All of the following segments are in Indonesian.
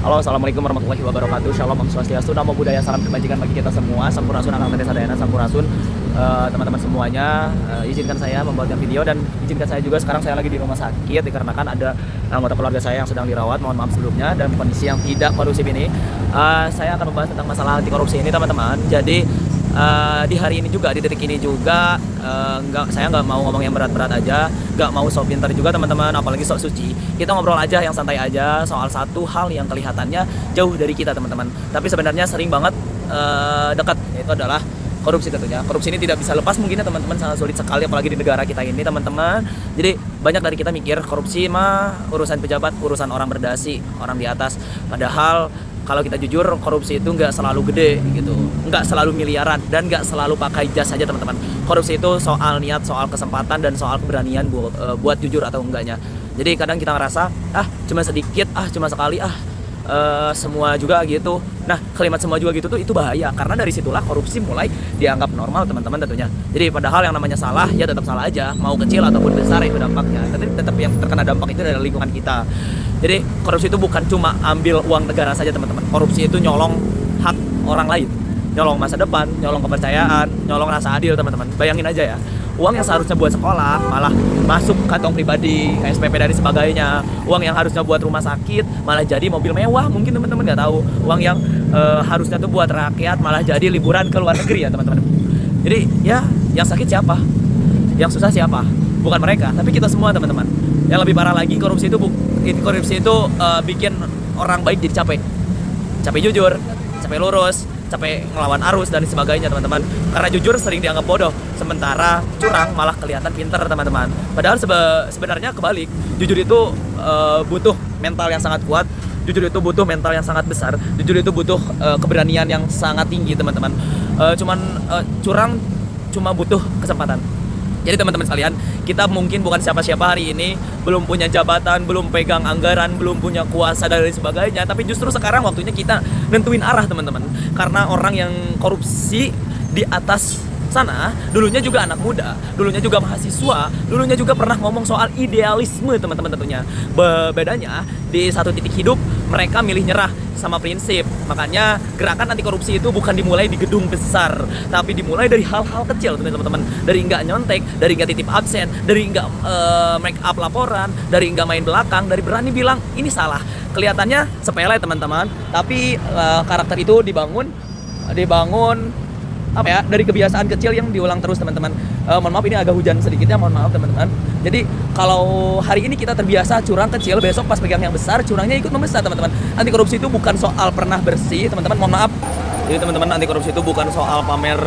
Halo, assalamualaikum warahmatullahi wabarakatuh. Shalom, Om Swastiastu, Namo Buddhaya, salam kebajikan bagi kita semua. Sampurasun, Akang Tete Sadayana, Sampurasun. Teman-teman semuanya, izinkan saya membuatkan video dan izinkan saya juga sekarang saya lagi di rumah sakit dikarenakan ada anggota keluarga saya yang sedang dirawat. Mohon maaf sebelumnya dan kondisi yang tidak kondusif ini. Saya akan membahas tentang masalah anti korupsi ini, teman-teman. Jadi di hari ini juga, di detik ini juga, saya nggak mau ngomong yang berat-berat aja, nggak mau sok pintar juga teman-teman, apalagi sok suci. Kita ngobrol aja yang santai aja soal satu hal yang kelihatannya jauh dari kita teman-teman, tapi sebenarnya sering banget dekat, yaitu adalah korupsi tentunya. Korupsi ini tidak bisa lepas mungkin ya teman-teman, sangat sulit sekali apalagi di negara kita ini teman-teman. Jadi banyak dari kita mikir korupsi mah urusan pejabat, urusan orang berdasi, orang di atas. Padahal kalau kita jujur, korupsi itu nggak selalu gede gitu, nggak selalu miliaran, dan nggak selalu pakai jas saja teman-teman. Korupsi itu soal niat, soal kesempatan, dan soal keberanian buat jujur atau enggaknya. Jadi kadang kita ngerasa, cuma sedikit, cuma sekali, semua juga gitu. Nah, kalimat semua juga gitu tuh itu bahaya, karena dari situlah korupsi mulai dianggap normal teman-teman tentunya. Jadi padahal yang namanya salah ya tetap salah aja, mau kecil ataupun besar itu dampaknya, tapi tetap yang terkena dampak itu dari lingkungan kita. Jadi korupsi itu bukan cuma ambil uang negara saja teman-teman. Korupsi itu nyolong hak orang lain, nyolong masa depan, nyolong kepercayaan, nyolong rasa adil teman-teman. Bayangin aja ya, uang yang seharusnya buat sekolah malah masuk kantong pribadi, SPP dan sebagainya. Uang yang harusnya buat rumah sakit malah jadi mobil mewah, mungkin teman-teman nggak tahu. Uang yang harusnya tuh buat rakyat malah jadi liburan ke luar negeri ya teman-teman. Jadi ya, yang sakit siapa? Yang susah siapa? Bukan mereka, tapi kita semua teman-teman. Yang lebih parah lagi, korupsi itu bikin orang baik jadi capek jujur, capek lurus, capek ngelawan arus dan sebagainya teman-teman. Karena jujur sering dianggap bodoh, sementara curang malah kelihatan pinter teman-teman. Padahal sebenarnya kebalik. Jujur itu butuh mental yang sangat kuat, jujur itu butuh mental yang sangat besar, jujur itu butuh keberanian yang sangat tinggi teman-teman. Curang cuma butuh kesempatan. Jadi teman-teman sekalian, kita mungkin bukan siapa-siapa hari ini, belum punya jabatan, belum pegang anggaran, belum punya kuasa dan lain sebagainya. Tapi justru sekarang waktunya kita nentuin arah teman-teman. Karena orang yang korupsi di atas sana, dulunya juga anak muda, dulunya juga mahasiswa, dulunya juga pernah ngomong soal idealisme teman-teman tentunya. Bedanya di satu titik hidup mereka milih nyerah sama prinsip. Makanya gerakan anti korupsi itu bukan dimulai di gedung besar, tapi dimulai dari hal-hal kecil teman-teman. Dari nggak nyontek, dari nggak titip absen, dari nggak make up laporan, dari nggak main belakang, dari berani bilang ini salah. Kelihatannya sepele teman-teman, tapi karakter itu dibangun dari kebiasaan kecil yang diulang terus teman-teman. Mohon maaf ini agak hujan sedikit ya, mohon maaf teman-teman. Jadi kalau hari ini kita terbiasa curang kecil, besok pas pegang yang besar curangnya ikut membesar teman-teman. Anti korupsi itu bukan soal pernah bersih teman-teman, mohon maaf. Jadi teman-teman, anti korupsi itu bukan soal pamer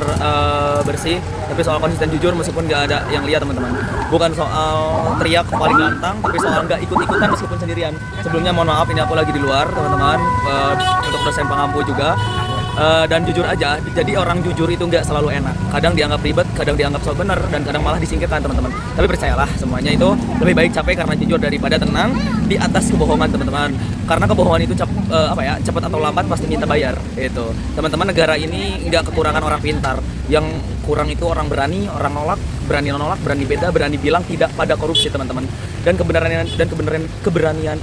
bersih, tapi soal konsisten jujur meskipun nggak ada yang lihat teman-teman. Bukan soal teriak paling ganteng, tapi soal nggak ikut-ikutan meskipun sendirian. Sebelumnya mohon maaf ini aku lagi di luar teman-teman, untuk dosen pengampu juga. Dan jujur aja, jadi orang jujur itu nggak selalu enak. Kadang dianggap ribet, kadang dianggap so bener, dan kadang malah disingkirkan teman-teman. Tapi percayalah, semuanya itu lebih baik capek karena jujur daripada tenang di atas kebohongan teman-teman. Karena kebohongan itu cepat atau lambat pasti minta bayar. Itu teman-teman, negara ini nggak kekurangan orang pintar. Yang kurang itu orang berani nolak, berani beda, berani bilang tidak pada korupsi teman-teman. Dan keberanian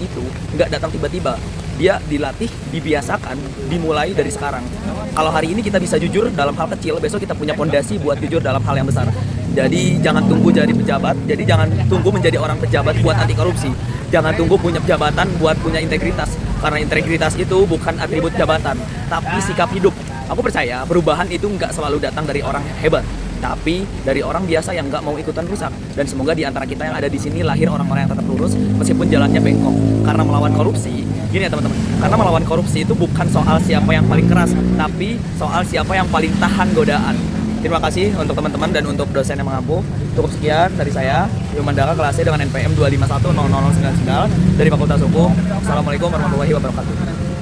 itu nggak datang tiba-tiba. Dia dilatih, dibiasakan, dimulai dari sekarang. Kalau hari ini kita bisa jujur dalam hal kecil, besok kita punya fondasi buat jujur dalam hal yang besar. Jadi jangan tunggu jadi pejabat, jadi jangan tunggu menjadi orang pejabat buat anti korupsi. Jangan tunggu punya jabatan buat punya integritas. Karena integritas itu bukan atribut jabatan, tapi sikap hidup. Aku percaya perubahan itu nggak selalu datang dari orang hebat, tapi dari orang biasa yang nggak mau ikutan rusak. Dan semoga di antara kita yang ada di sini lahir orang-orang yang tetap lurus meskipun jalannya bengkok. Karena melawan korupsi, gini ya teman-teman, karena melawan korupsi itu bukan soal siapa yang paling keras, tapi soal siapa yang paling tahan godaan. Terima kasih untuk teman-teman dan untuk dosen yang mengampu. Cukup sekian dari saya, Yumandaka kelas C dengan NPM 2510099 dari Fakultas Hukum. Assalamualaikum warahmatullahi wabarakatuh.